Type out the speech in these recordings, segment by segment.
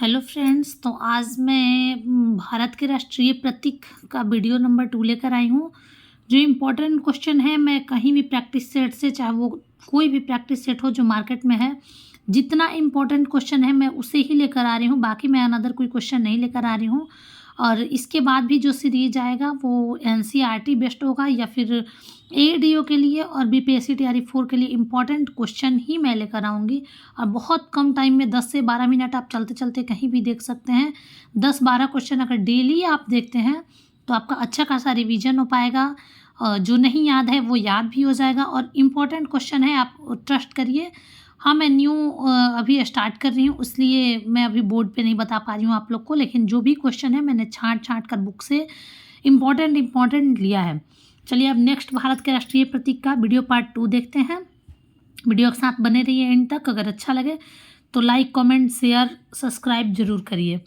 Hello friends, तो आज मैं भारत के राष्ट्रीय प्रतीक का वीडियो नंबर 2 लेकर आई हूँ। जो इम्पोर्टेंट क्वेश्चन है, मैं कहीं भी प्रैक्टिस सेट से, चाहे वो कोई भी प्रैक्टिस सेट हो जो मार्केट में है, जितना इम्पोर्टेंट क्वेश्चन है मैं उसे ही लेकर आ रही हूँ। बाकी मैं अनदर कोई क्वेश्चन नहीं लेकर आ रही हूँ। और इसके बाद भी जो सीरीज आएगा वो एनसीईआरटी बेस्ड होगा या फिर एडीओ के लिए और बीपीएससी टीआरई 4 के लिए इम्पॉर्टेंट क्वेश्चन ही मैं लेकर आऊँगी। और बहुत कम टाइम में 10 से 12 मिनट आप चलते चलते कहीं भी देख सकते हैं। 10-12 क्वेश्चन अगर डेली आप देखते हैं तो आपका अच्छा खासा रिवीजन हो पाएगा। जो नहीं याद है वो याद भी हो जाएगा और इम्पॉर्टेंट क्वेश्चन है, आप ट्रस्ट करिए। हाँ, मैं न्यू अभी स्टार्ट कर रही हूँ, इसलिए मैं अभी बोर्ड पे नहीं बता पा रही हूँ आप लोग को, लेकिन जो भी क्वेश्चन है मैंने छाँट कर बुक से इम्पॉर्टेंट लिया है। चलिए अब नेक्स्ट भारत के राष्ट्रीय प्रतीक का वीडियो पार्ट 2 देखते हैं। वीडियो के साथ बने रहिए एंड तक। अगर अच्छा लगे तो लाइक, कमेंट, शेयर, सब्सक्राइब जरूर करिए।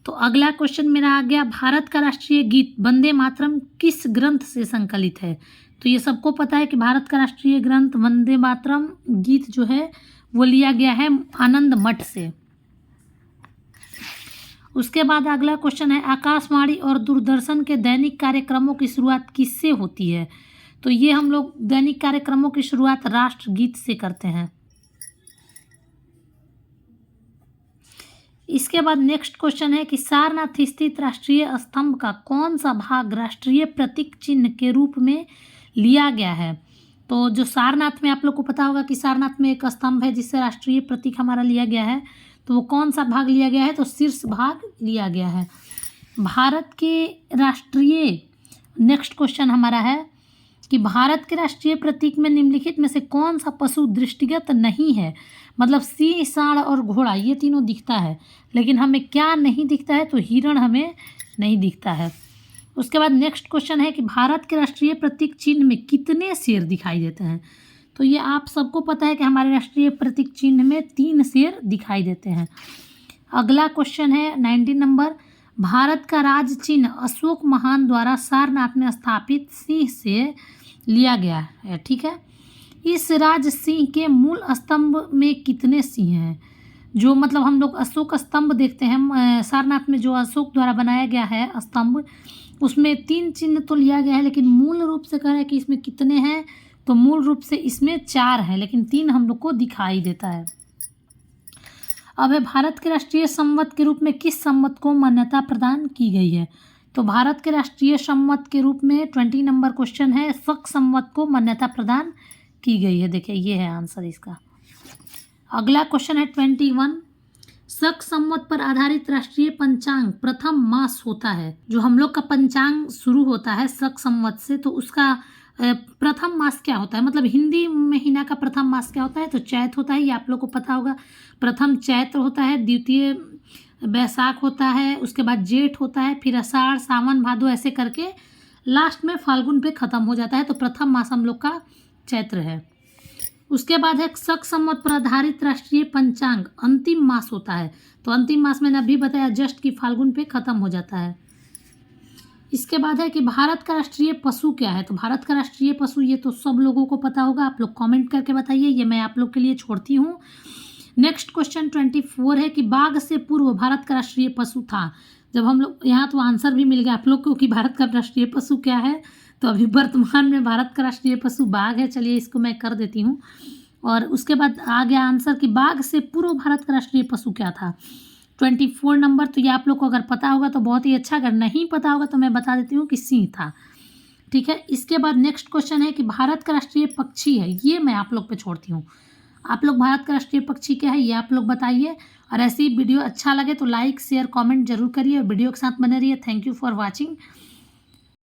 तो अगला क्वेश्चन मेरा आ गया, भारत का राष्ट्रीय गीत वंदे मातरम किस ग्रंथ से संकलित है? तो ये सबको पता है कि भारत का राष्ट्रीय ग्रंथ वंदे मातरम गीत जो है वो लिया गया है आनंद मठ से। उसके बाद अगला क्वेश्चन है, आकाशवाणी और दूरदर्शन के दैनिक कार्यक्रमों की शुरुआत किससे होती है? तो ये हम लोग दैनिक कार्यक्रमों की शुरुआत राष्ट्रगीत से करते हैं। इसके बाद नेक्स्ट क्वेश्चन है कि सारनाथ स्थित राष्ट्रीय स्तंभ का कौन सा भाग राष्ट्रीय प्रतीक चिन्ह के रूप में लिया गया है? तो जो सारनाथ में, आप लोग को पता होगा कि सारनाथ में एक स्तंभ है जिससे राष्ट्रीय प्रतीक हमारा लिया गया है। तो वो कौन सा भाग लिया गया है? तो शीर्ष भाग लिया गया है। भारत के राष्ट्रीय, नेक्स्ट क्वेश्चन हमारा है कि भारत के राष्ट्रीय प्रतीक में निम्नलिखित में से कौन सा पशु दृष्टिगत नहीं है? मतलब सिंह, सांड और घोड़ा ये तीनों दिखता है, लेकिन हमें क्या नहीं दिखता है? तो हिरण हमें नहीं दिखता है। उसके बाद नेक्स्ट क्वेश्चन है कि भारत के राष्ट्रीय प्रतीक चिन्ह में कितने शेर दिखाई देते हैं? तो ये आप सबको पता है कि हमारे राष्ट्रीय प्रतीक चिन्ह में 3 शेर दिखाई देते हैं। अगला क्वेश्चन है 19 नंबर, भारत का राज चिन्ह अशोक महान द्वारा सारनाथ में स्थापित सिंह से लिया गया है। ठीक है, इस राज सिंह के मूल स्तंभ में कितने सिंह हैं? जो मतलब हम लोग अशोक स्तंभ देखते हैं सारनाथ में, जो अशोक द्वारा बनाया गया है स्तंभ, उसमें 3 चिन्ह तो लिया गया है, लेकिन मूल रूप से कह रहे हैं कि इसमें कितने हैं? तो मूल रूप से इसमें 4 है, लेकिन 3 हम लोग को दिखाई देता है। अब है, भारत के राष्ट्रीय संवत के रूप में किस संवत को मान्यता प्रदान की गई है? तो भारत के राष्ट्रीय संवत के रूप में 20 नंबर क्वेश्चन है, शक संवत को मान्यता प्रदान की गई है। देखिए ये है आंसर इसका। अगला क्वेश्चन है 21, शक संवत पर आधारित राष्ट्रीय पंचांग प्रथम मास होता है। जो हम लोग का पंचांग शुरू होता है शक संवत से, तो उसका प्रथम मास क्या होता है? मतलब हिंदी महीना का प्रथम मास क्या होता है? तो चैत होता है, ये आप लोग को पता होगा। प्रथम चैत्र होता है, द्वितीय बैसाख होता है, उसके बाद जेठ होता है, फिर आषाढ़, सावन, भादो, ऐसे करके लास्ट में फाल्गुन पे ख़त्म हो जाता है। तो प्रथम मास हम लोग का चैत्र है। उसके बाद है शक संवत पर आधारित राष्ट्रीय पंचांग अंतिम मास होता है। तो अंतिम मास मैंने अभी बताया जस्ट कि फाल्गुन पे ख़त्म हो जाता है। इसके बाद है कि भारत का राष्ट्रीय पशु क्या है? तो भारत का राष्ट्रीय पशु, ये तो सब लोगों को पता होगा, आप लोग कमेंट करके बताइए, ये मैं आप लोग के लिए छोड़ती हूँ। नेक्स्ट क्वेश्चन 24 है कि बाघ से पूर्व भारत का राष्ट्रीय पशु था। जब हम लोग यहाँ, तो आंसर भी मिल गया आप लोग को कि भारत का राष्ट्रीय पशु क्या है। तो अभी वर्तमान में भारत का राष्ट्रीय पशु बाघ है। चलिए इसको मैं कर देती हूँ। और उसके बाद आ गया आंसर कि बाघ से पूर्व भारत का राष्ट्रीय पशु क्या था? 24 नंबर। तो ये आप लोग को अगर पता होगा तो बहुत ही अच्छा, अगर नहीं पता होगा तो मैं बता देती हूँ कि सिंह था। ठीक है, इसके बाद नेक्स्ट क्वेश्चन है कि भारत का राष्ट्रीय पक्षी है, ये मैं आप लोग पे छोड़ती हूँ। आप लोग भारत का राष्ट्रीय पक्षी क्या है ये आप लोग बताइए। और ऐसे ही वीडियो अच्छा लगे तो लाइक, शेयर, कमेंट जरूर करिए और वीडियो के साथ बने रहिए। Thank you for watching.